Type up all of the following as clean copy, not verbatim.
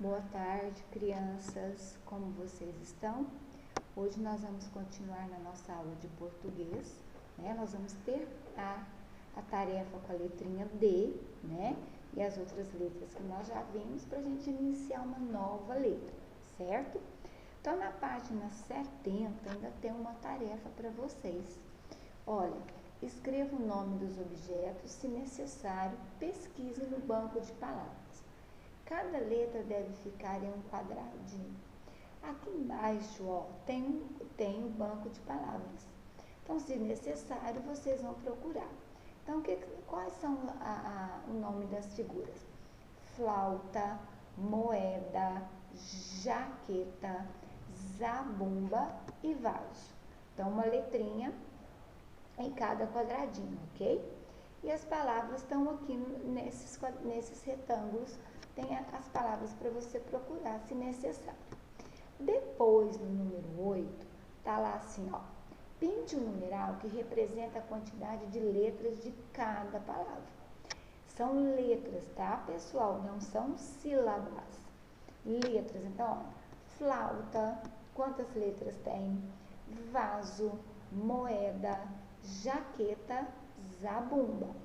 Boa tarde, crianças, como vocês estão? Hoje nós vamos continuar na nossa aula de português, né? Nós vamos ter a tarefa com a letrinha D, né? E as outras letras que nós já vimos para a gente iniciar uma nova letra, certo? Então, na página 70 ainda tem uma tarefa para vocês. Olha, escreva o nome dos objetos, se necessário, pesquise no banco de palavras. Cada letra deve ficar em um quadradinho. Aqui embaixo, ó, tem o banco de palavras. Então, se necessário, vocês vão procurar. Então, quais são o nome das figuras? Flauta, moeda, jaqueta, zabumba e vaso. Então, uma letrinha em cada quadradinho, ok? E as palavras estão aqui nesses retângulos. Tem as palavras para você procurar, se necessário. Depois, no número 8, tá lá assim, ó. Pinte o numeral que representa a quantidade de letras de cada palavra. São letras, tá, pessoal? Não são sílabas. Letras, então, ó. Flauta, quantas letras tem? Vaso, moeda, jaqueta, zabumba.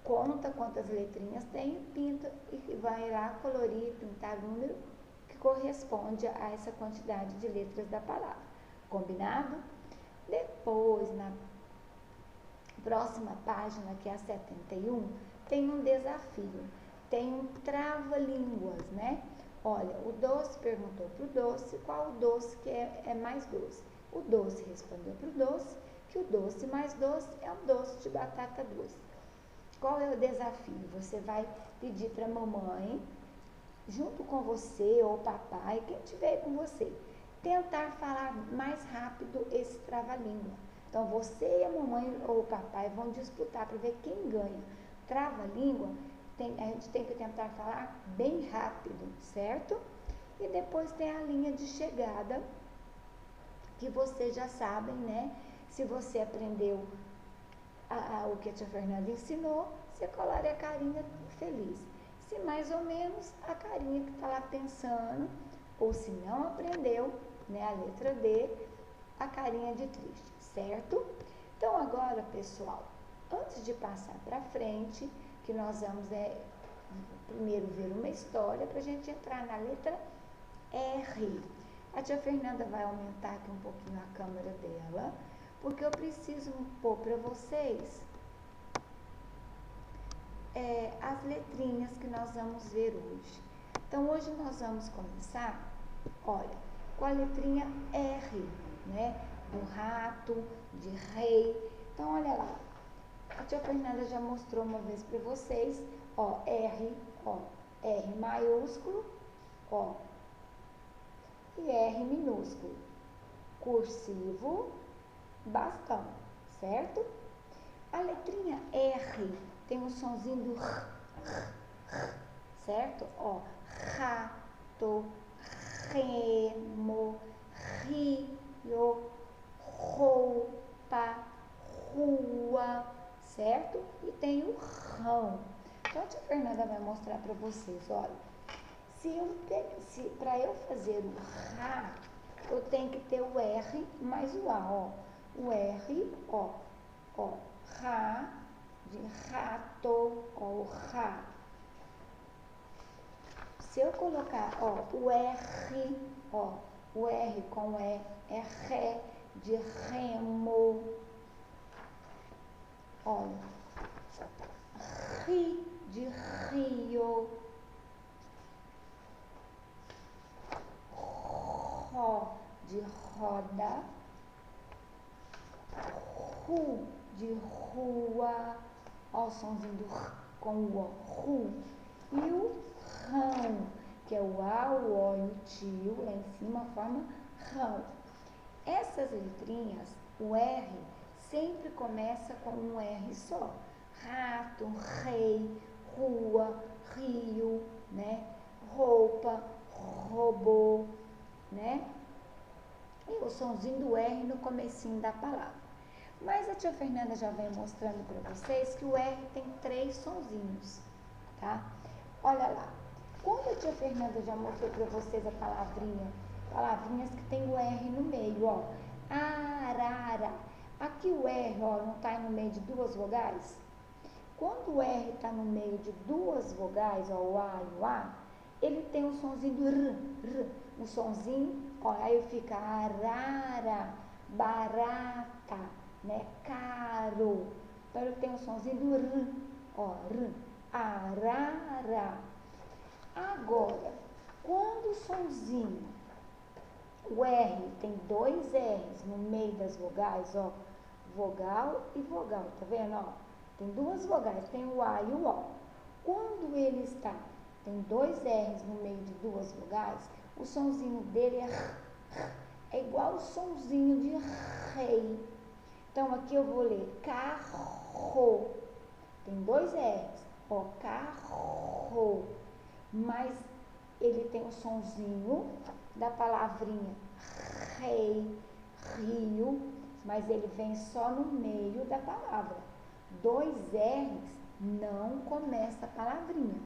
Conta quantas letrinhas tem, pinta e vai lá colorir, pintar o número que corresponde a essa quantidade de letras da palavra. Combinado? Depois, na próxima página, que é a 71, tem um desafio. Tem um trava-línguas, né? Olha, o doce perguntou para o doce qual o doce que é mais doce. O doce respondeu para o doce que o doce mais doce é um doce de batata doce. Qual é o desafio? Você vai pedir para a mamãe, junto com você ou papai, quem estiver com você, tentar falar mais rápido esse trava-língua. Então, você e a mamãe ou o papai vão disputar para ver quem ganha. Trava-língua, a gente tem que tentar falar bem rápido, certo? E depois tem a linha de chegada, que vocês já sabem, né? Se você aprendeu o que a tia Fernanda ensinou, você colaria a carinha feliz. Se mais ou menos, a carinha que está lá pensando, ou se não aprendeu, né, a letra D, a carinha de triste, certo? Então, agora, pessoal, antes de passar para frente, que nós vamos primeiro ver uma história para a gente entrar na letra R. A tia Fernanda vai aumentar aqui um pouquinho a câmera dela, porque eu preciso pôr para vocês as letrinhas que nós vamos ver hoje. Então, hoje nós vamos começar, olha, com a letrinha R, né? Do rato, de rei. Então, olha lá. A tia Fernanda já mostrou uma vez para vocês, ó, R maiúsculo, ó, e R minúsculo. Cursivo, bastão, certo? A letrinha R tem um sonzinho do R, certo? Ó, rato, remo, rio, roupa, rua, certo? E tem o rão. Então, a tia Fernanda vai mostrar para vocês, olha. Para eu fazer o Rá, eu tenho que ter o R mais o A, ó. O R, ó, Rá, de rato, ó, o Rá. Se eu colocar, ó, o R, ó, o R com E é Ré, de remo. Olha, ri, de rio. Ro, de roda. Ru, de rua. Ó o somzinho do R com o O, ru. E o rão, que é o A, o O e o tio, lá em cima forma rão. Essas letrinhas, o R, sempre começa com um R só. Rato, rei, rua, rio, né? Roupa, robô, né? E o sonzinho do R no comecinho da palavra. Mas a tia Fernanda já vem mostrando para vocês que o R tem 3 sonzinhos, tá? Olha lá. Como a tia Fernanda já mostrou para vocês palavrinhas que tem o R no meio, ó. Arara. Aqui o R, ó, não tá no meio de duas vogais? Quando o R tá no meio de duas vogais, ó, o A e o A, ele tem um sonzinho do R, um sonzinho, ó, aí fica arara, barata, né, caro. Então ele tem um sonzinho do R, ó, R, arara. Agora, quando o sonzinho, o R tem dois R's no meio das vogais, ó, vogal e vogal, tá vendo, ó? Tem duas vogais, tem o A e o O. Quando ele tem dois R's no meio de duas vogais, o sonzinho dele é igual o sonzinho de rei. Então, aqui eu vou ler carro. Tem dois R's, ó, carro. Mas ele tem o sonzinho da palavrinha rei, rio, mas ele vem só no meio da palavra. Dois R's não começa a palavrinha,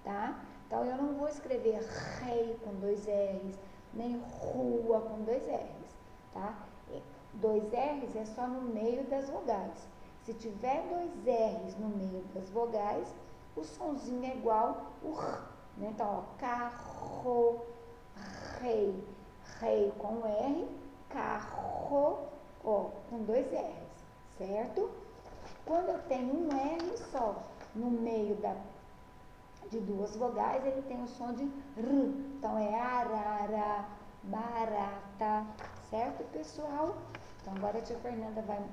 tá? Então, eu não vou escrever rei com dois R's, nem rua com dois R's, tá? Dois R's é só no meio das vogais. Se tiver dois R's no meio das vogais, o sonzinho é igual o R, né? Então, ó, carro, rei, rei com R, carro, ó, com dois R's, certo? Quando eu tenho um R só no meio de duas vogais, ele tem o som de R. Então, é arara, barata, certo, pessoal? Então, agora a tia Fernanda vai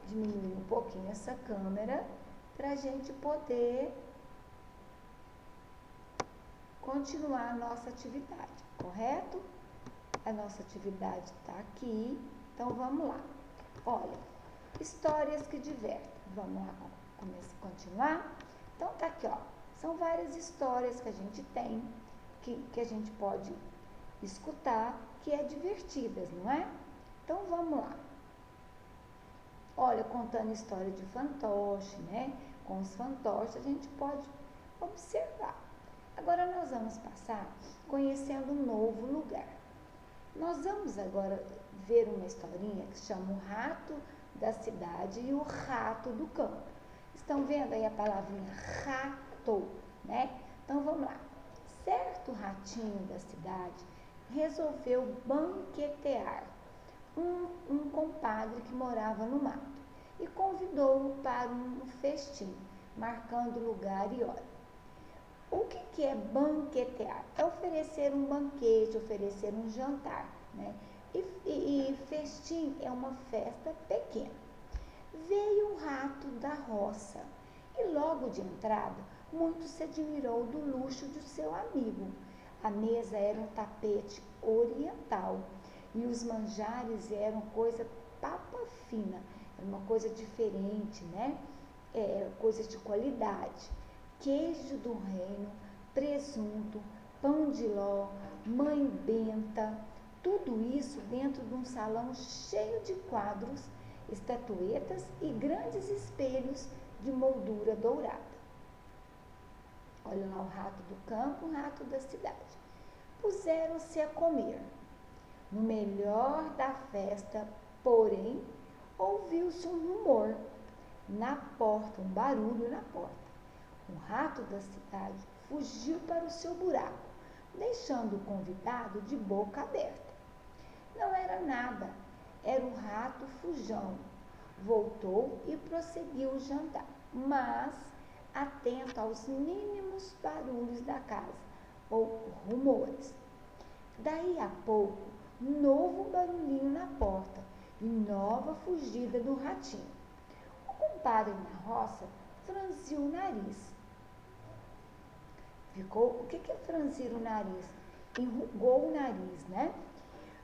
diminuir um pouquinho essa câmera para a gente poder continuar a nossa atividade, correto? A nossa atividade está aqui, então vamos lá. Olha, histórias que divertem. Vamos lá, continuar? Então tá aqui, ó. São várias histórias que a gente tem, que a gente pode escutar, que é divertidas, não é? Então vamos lá. Olha, contando história de fantoche, né? Com os fantoches a gente pode observar. Agora nós vamos passar conhecendo um novo lugar. Nós vamos agora ver uma historinha que se chama O Rato da Cidade e o Rato do Campo. Estão vendo aí a palavrinha rato, né? Então vamos lá. Certo ratinho da cidade resolveu banquetear um compadre que morava no mato e convidou-o para um festim, marcando lugar e hora. O que é banquetear? É oferecer um banquete, oferecer um jantar, né? E festim é uma festa pequena. Veio um rato da roça e logo de entrada, muito se admirou do luxo de seu amigo. A mesa era um tapete oriental e os manjares eram coisa papa fina, era uma coisa diferente, né? Coisas de qualidade. Queijo do reino, presunto, pão de ló, mãe benta, tudo isso dentro de um salão cheio de quadros, estatuetas e grandes espelhos de moldura dourada. Olha lá o rato do campo, o rato da cidade. Puseram-se a comer. No melhor da festa, porém, ouviu-se um rumor na porta, um barulho na porta. O rato da cidade fugiu para o seu buraco, deixando o convidado de boca aberta. Não era nada, era o rato fujão. Voltou e prosseguiu o jantar, mas atento aos mínimos barulhos da casa, ou rumores. Daí a pouco, novo barulhinho na porta e nova fugida do ratinho. O compadre na roça franziu o nariz. O que é franzir o nariz? Enrugou o nariz, né?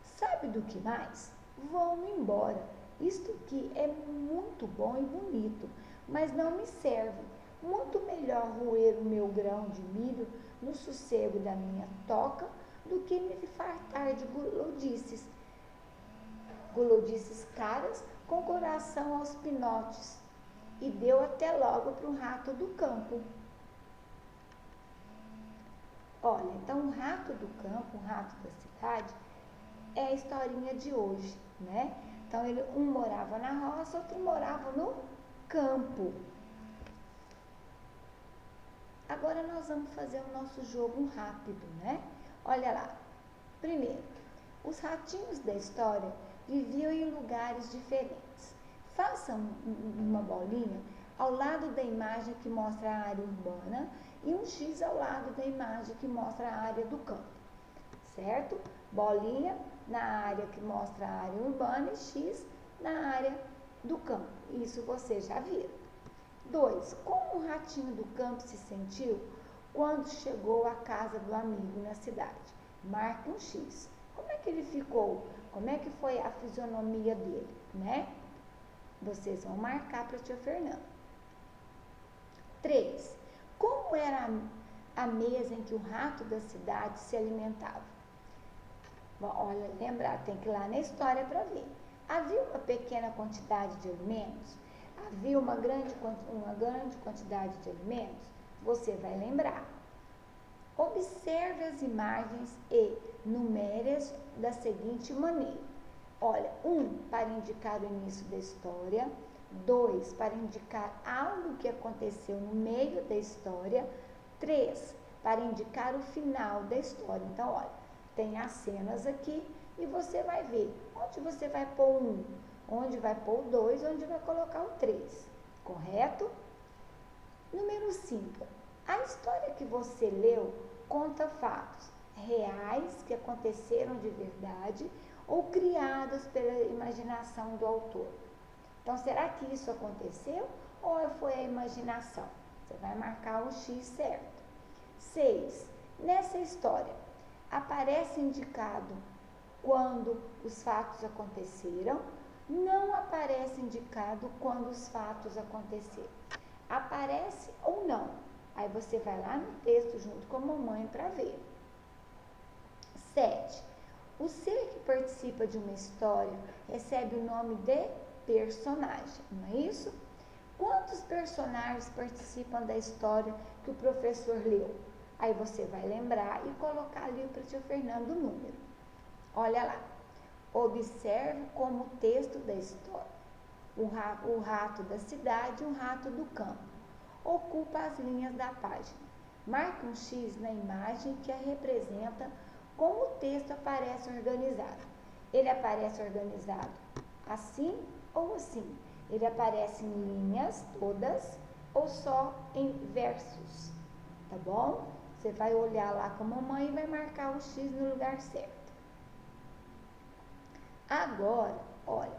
Sabe do que mais? Vou-me embora. Isto aqui é muito bom e bonito, mas não me serve. Muito melhor roer o meu grão de milho no sossego da minha toca do que me fartar de gulodices caras com coração aos pinotes. E deu até logo para o rato do campo. Olha, então o rato do campo, o rato da cidade, é a historinha de hoje, né? Então, um morava na roça, outro morava no campo. Agora nós vamos fazer o nosso jogo rápido, né? Olha lá. Primeiro, os ratinhos da história viviam em lugares diferentes. Façam uma bolinha ao lado da imagem que mostra a área urbana e um X ao lado da imagem que mostra a área do campo, certo? Bolinha na área que mostra a área urbana e X na área do campo. Isso vocês já viram. 2. Como o ratinho do campo se sentiu quando chegou à casa do amigo na cidade? Marque um X. Como é que ele ficou? Como é que foi a fisionomia dele, né? Vocês vão marcar para a tia Fernanda. 3. Como era a mesa em que o rato da cidade se alimentava? Bom, olha, lembrar, tem que ir lá na história para ver. Havia uma pequena quantidade de alimentos? Havia uma grande quantidade de alimentos? Você vai lembrar. Observe as imagens e numere-as da seguinte maneira. Olha, 1 para indicar o início da história, 2 para indicar algo que aconteceu no meio da história, 3 para indicar o final da história. Então, olha, tem as cenas aqui e você vai ver onde você vai pôr 1, onde vai pôr o 2, onde vai colocar o 3, correto? Número 5. A história que você leu conta fatos reais que aconteceram de verdade ou criados pela imaginação do autor. Então, será que isso aconteceu ou foi a imaginação? Você vai marcar o X certo. 6. Nessa história, aparece indicado quando os fatos aconteceram, não aparece indicado quando os fatos aconteceram. Aparece ou não? Aí você vai lá no texto junto com a mamãe para ver. 7. O ser que participa de uma história recebe o nome de personagem, não é isso? Quantos personagens participam da história que o professor leu? Aí você vai lembrar e colocar ali para o tio Fernando o número. Olha lá. Observe como o texto da história, o rato da cidade e o rato do campo, ocupa as linhas da página. Marque um X na imagem que a representa como o texto aparece organizado. Ele aparece organizado assim ou assim? Ele aparece em linhas todas ou só em versos? Tá bom? Você vai olhar lá com a mamãe e vai marcar o X no lugar certo. Agora, olha,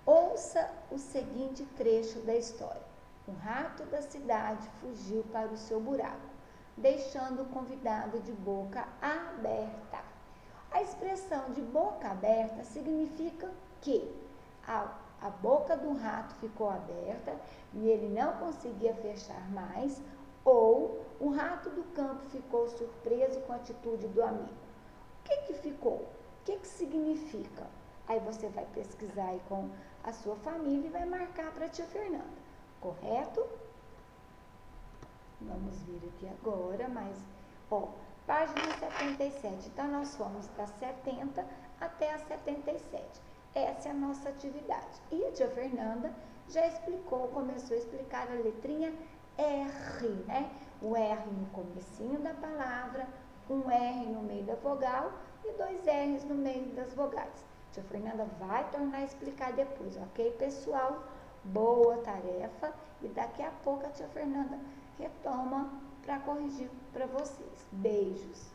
ouça o seguinte trecho da história. Um rato da cidade fugiu para o seu buraco, deixando o convidado de boca aberta. A expressão de boca aberta significa que a boca do rato ficou aberta e ele não conseguia fechar mais, ou o rato do campo ficou surpreso com a atitude do amigo. O que ficou? O que significa? Aí você vai pesquisar aí com a sua família e vai marcar para a tia Fernanda, correto? Vamos vir aqui agora, mas, ó, página 77. Então, nós fomos da 70 até a 77. Essa é a nossa atividade. E a tia Fernanda já explicou, começou a explicar a letrinha R, né? O R no comecinho da palavra, um R no meio da vogal e 2 R's no meio das vogais. A tia Fernanda vai tornar a explicar depois, ok, pessoal? Boa tarefa. E daqui a pouco a tia Fernanda retoma para corrigir para vocês. Beijos!